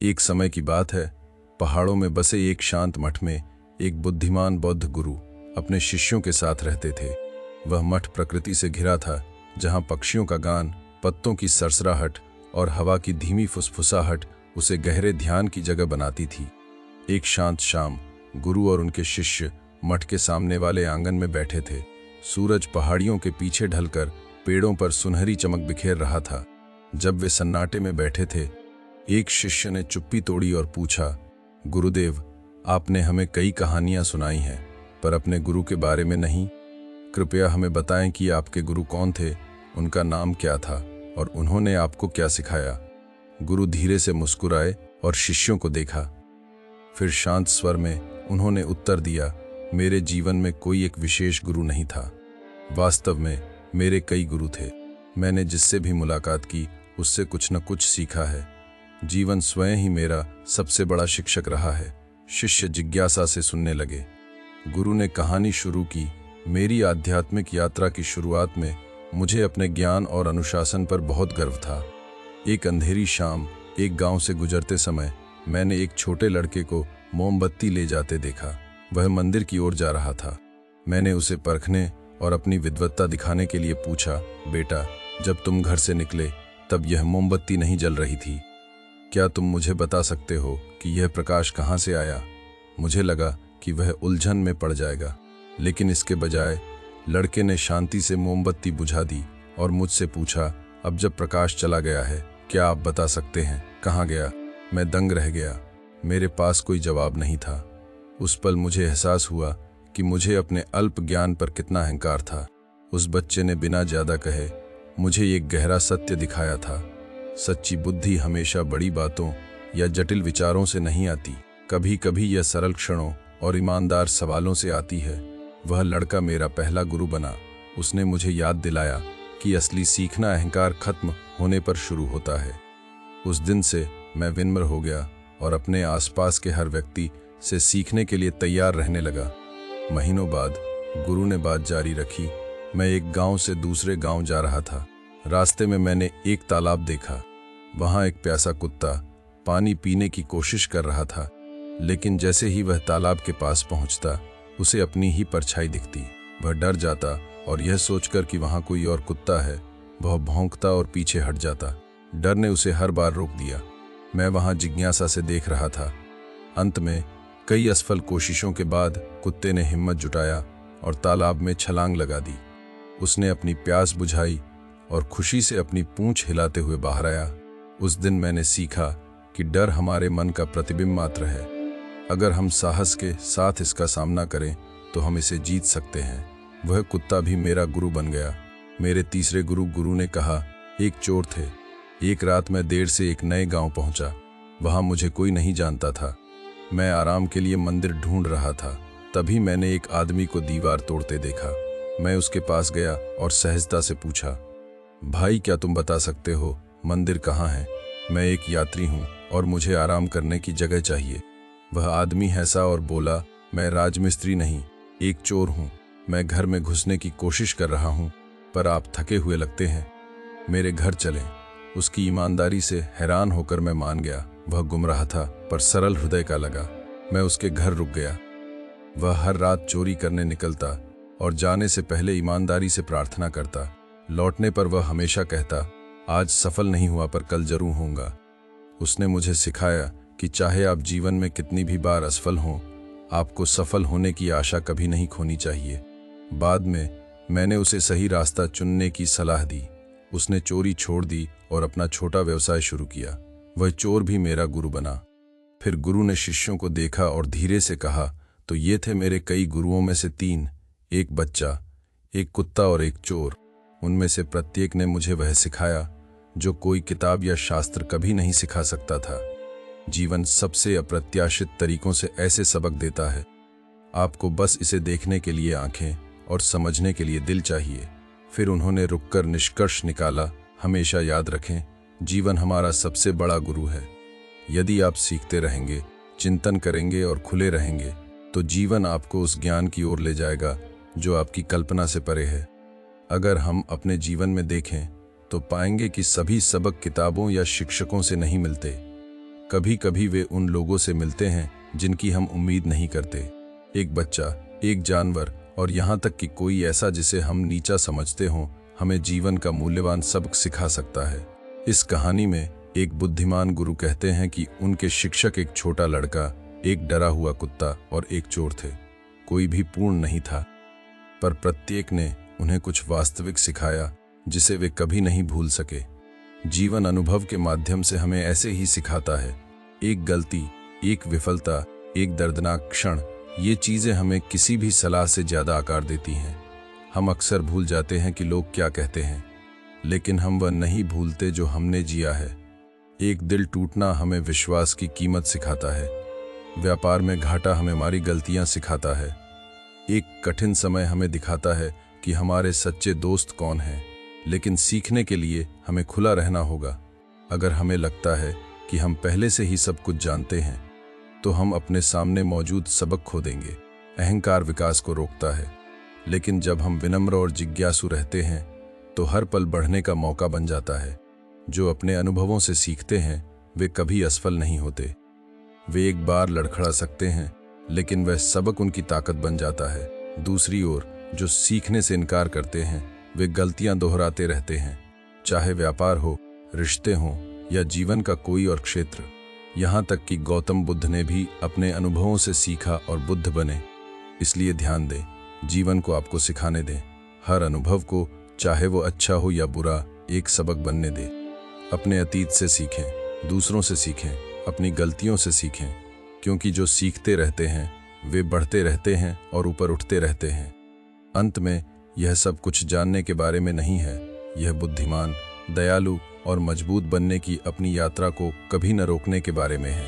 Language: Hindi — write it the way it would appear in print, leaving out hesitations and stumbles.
एक समय की बात है, पहाड़ों में बसे एक शांत मठ में एक बुद्धिमान बौद्ध गुरु अपने शिष्यों के साथ रहते थे। वह मठ प्रकृति से घिरा था, जहां पक्षियों का गान, पत्तों की सरसराहट और हवा की धीमी फुसफुसाहट उसे गहरे ध्यान की जगह बनाती थी। एक शांत शाम गुरु और उनके शिष्य मठ के सामने वाले आंगन में बैठे थे। सूरज पहाड़ियों के पीछे ढलकर पेड़ों पर सुनहरी चमक बिखेर रहा था। जब वे सन्नाटे में बैठे थे, एक शिष्य ने चुप्पी तोड़ी और पूछा, गुरुदेव, आपने हमें कई कहानियां सुनाई हैं, पर अपने गुरु के बारे में नहीं। कृपया हमें बताएं कि आपके गुरु कौन थे, उनका नाम क्या था और उन्होंने आपको क्या सिखाया। गुरु धीरे से मुस्कुराए और शिष्यों को देखा। फिर शांत स्वर में उन्होंने उत्तर दिया, मेरे जीवन में कोई एक विशेष गुरु नहीं था। वास्तव में मेरे कई गुरु थे। मैंने जिससे भी मुलाकात की उससे कुछ न कुछ सीखा है। जीवन स्वयं ही मेरा सबसे बड़ा शिक्षक रहा है। शिष्य जिज्ञासा से सुनने लगे। गुरु ने कहानी शुरू की। मेरी आध्यात्मिक यात्रा की शुरुआत में मुझे अपने ज्ञान और अनुशासन पर बहुत गर्व था। एक अंधेरी शाम एक गांव से गुजरते समय मैंने एक छोटे लड़के को मोमबत्ती ले जाते देखा। वह मंदिर की ओर जा रहा था। मैंने उसे परखने और अपनी विद्वत्ता दिखाने के लिए पूछा, बेटा, जब तुम घर से निकले तब यह मोमबत्ती नहीं जल रही थी। क्या तुम मुझे बता सकते हो कि यह प्रकाश कहाँ से आया? मुझे लगा कि वह उलझन में पड़ जाएगा, लेकिन इसके बजाय लड़के ने शांति से मोमबत्ती बुझा दी और मुझसे पूछा, अब जब प्रकाश चला गया है, क्या आप बता सकते हैं कहाँ गया? मैं दंग रह गया। मेरे पास कोई जवाब नहीं था। उस पल मुझे एहसास हुआ कि मुझे अपने अल्प ज्ञान पर कितना अहंकार था। उस बच्चे ने बिना ज्यादा कहे मुझे एक गहरा सत्य दिखाया था। सच्ची बुद्धि हमेशा बड़ी बातों या जटिल विचारों से नहीं आती। कभी कभी यह सरल क्षणों और ईमानदार सवालों से आती है। वह लड़का मेरा पहला गुरु बना। उसने मुझे याद दिलाया कि असली सीखना अहंकार खत्म होने पर शुरू होता है। उस दिन से मैं विनम्र हो गया और अपने आसपास के हर व्यक्ति से सीखने के लिए तैयार रहने लगा। महीनों बाद गुरु ने बात जारी रखी। मैं एक गांव से दूसरे गांव जा रहा था। रास्ते में मैंने एक तालाब देखा। वहां एक प्यासा कुत्ता पानी पीने की कोशिश कर रहा था, लेकिन जैसे ही वह तालाब के पास पहुंचता, उसे अपनी ही परछाई दिखती। वह डर जाता और यह सोचकर कि वहां कोई और कुत्ता है, वह भौंकता और पीछे हट जाता। डर ने उसे हर बार रोक दिया। मैं वहां जिज्ञासा से देख रहा था। अंत में कई असफल कोशिशों के बाद कुत्ते ने हिम्मत जुटाया और तालाब में छलांग लगा दी। उसने अपनी प्यास बुझाई और खुशी से अपनी पूंछ हिलाते हुए बाहर आया। उस दिन मैंने सीखा कि डर हमारे मन का प्रतिबिंब मात्र है। अगर हम साहस के साथ इसका सामना करें तो हम इसे जीत सकते हैं। वह कुत्ता भी मेरा गुरु बन गया। मेरे तीसरे गुरु ने कहा, एक चोर थे। एक रात मैं देर से एक नए गांव पहुंचा। वहां मुझे कोई नहीं जानता था। मैं आराम के लिए मंदिर ढूंढ रहा था। तभी मैंने एक आदमी को दीवार तोड़ते देखा। मैं उसके पास गया और सहजता से पूछा, भाई, क्या तुम बता सकते हो मंदिर कहाँ है? मैं एक यात्री हूँ और मुझे आराम करने की जगह चाहिए। वह आदमी हंसा और बोला, मैं राजमिस्त्री नहीं, एक चोर हूँ। मैं घर में घुसने की कोशिश कर रहा हूँ, पर आप थके हुए लगते हैं। मेरे घर चलें। उसकी ईमानदारी से हैरान होकर मैं मान गया। वह गुमराह था पर सरल हृदय का लगा। मैं उसके घर रुक गया। वह हर रात चोरी करने निकलता और जाने से पहले ईमानदारी से प्रार्थना करता। लौटने पर वह हमेशा कहता, आज सफल नहीं हुआ पर कल जरूर होऊंगा। उसने मुझे सिखाया कि चाहे आप जीवन में कितनी भी बार असफल हों, आपको सफल होने की आशा कभी नहीं खोनी चाहिए। बाद में मैंने उसे सही रास्ता चुनने की सलाह दी। उसने चोरी छोड़ दी और अपना छोटा व्यवसाय शुरू किया। वह चोर भी मेरा गुरु बना। फिर गुरु ने शिष्यों को देखा और धीरे से कहा, तो ये थे मेरे कई गुरुओं में से तीन, एक बच्चा, एक कुत्ता और एक चोर। उनमें से प्रत्येक ने मुझे वह सिखाया जो कोई किताब या शास्त्र कभी नहीं सिखा सकता था। जीवन सबसे अप्रत्याशित तरीकों से ऐसे सबक देता है। आपको बस इसे देखने के लिए आंखें और समझने के लिए दिल चाहिए। फिर उन्होंने रुककर निष्कर्ष निकाला, हमेशा याद रखें, जीवन हमारा सबसे बड़ा गुरु है। यदि आप सीखते रहेंगे, चिंतन करेंगे और खुले रहेंगे, तो जीवन आपको उस ज्ञान की ओर ले जाएगा जो आपकी कल्पना से परे है। अगर हम अपने जीवन में देखें तो पाएंगे कि सभी सबक किताबों या शिक्षकों से नहीं मिलते। कभी कभी वे उन लोगों से मिलते हैं जिनकी हम उम्मीद नहीं करते। एक बच्चा, एक जानवर और यहाँ तक कि कोई ऐसा जिसे हम नीचा समझते हों, हमें जीवन का मूल्यवान सबक सिखा सकता है। इस कहानी में एक बुद्धिमान गुरु कहते हैं कि उनके शिक्षक एक छोटा लड़का, एक डरा हुआ कुत्ता और एक चोर थे। कोई भी पूर्ण नहीं था, पर प्रत्येक ने उन्हें कुछ वास्तविक सिखाया जिसे वे कभी नहीं भूल सके। जीवन अनुभव के माध्यम से हमें ऐसे ही सिखाता है। एक गलती, एक विफलता, एक दर्दनाक क्षण, ये चीज़ें हमें किसी भी सलाह से ज़्यादा आकार देती हैं। हम अक्सर भूल जाते हैं कि लोग क्या कहते हैं, लेकिन हम वह नहीं भूलते जो हमने जिया है। एक दिल टूटना हमें विश्वास की कीमत सिखाता है। व्यापार में घाटा हमें हमारी गलतियां सिखाता है। एक कठिन समय हमें दिखाता है कि हमारे सच्चे दोस्त कौन हैं, लेकिन सीखने के लिए हमें खुला रहना होगा। अगर हमें लगता है कि हम पहले से ही सब कुछ जानते हैं, तो हम अपने सामने मौजूद सबक खो देंगे। अहंकार विकास को रोकता है, लेकिन जब हम विनम्र और जिज्ञासु रहते हैं, तो हर पल बढ़ने का मौका बन जाता है। जो अपने अनुभवों से सीखते हैं, वे कभी असफल नहीं होते। वे एक बार लड़खड़ा सकते हैं, लेकिन वह सबक उनकी ताकत बन जाता है। दूसरी ओर, जो सीखने से इनकार करते हैं, वे गलतियां दोहराते रहते हैं। चाहे व्यापार हो, रिश्ते हों या जीवन का कोई और क्षेत्र। यहाँ तक कि गौतम बुद्ध ने भी अपने अनुभवों से सीखा और बुद्ध बने। इसलिए ध्यान दें, जीवन को आपको सिखाने दें। हर अनुभव को, चाहे वो अच्छा हो या बुरा, एक सबक बनने दें। अपने अतीत से सीखें, दूसरों से सीखें, अपनी गलतियों से सीखें, क्योंकि जो सीखते रहते हैं वे बढ़ते रहते हैं और ऊपर उठते रहते हैं। अंत में यह सब कुछ जानने के बारे में नहीं है, यह बुद्धिमान, दयालु और मजबूत बनने की अपनी यात्रा को कभी न रोकने के बारे में है।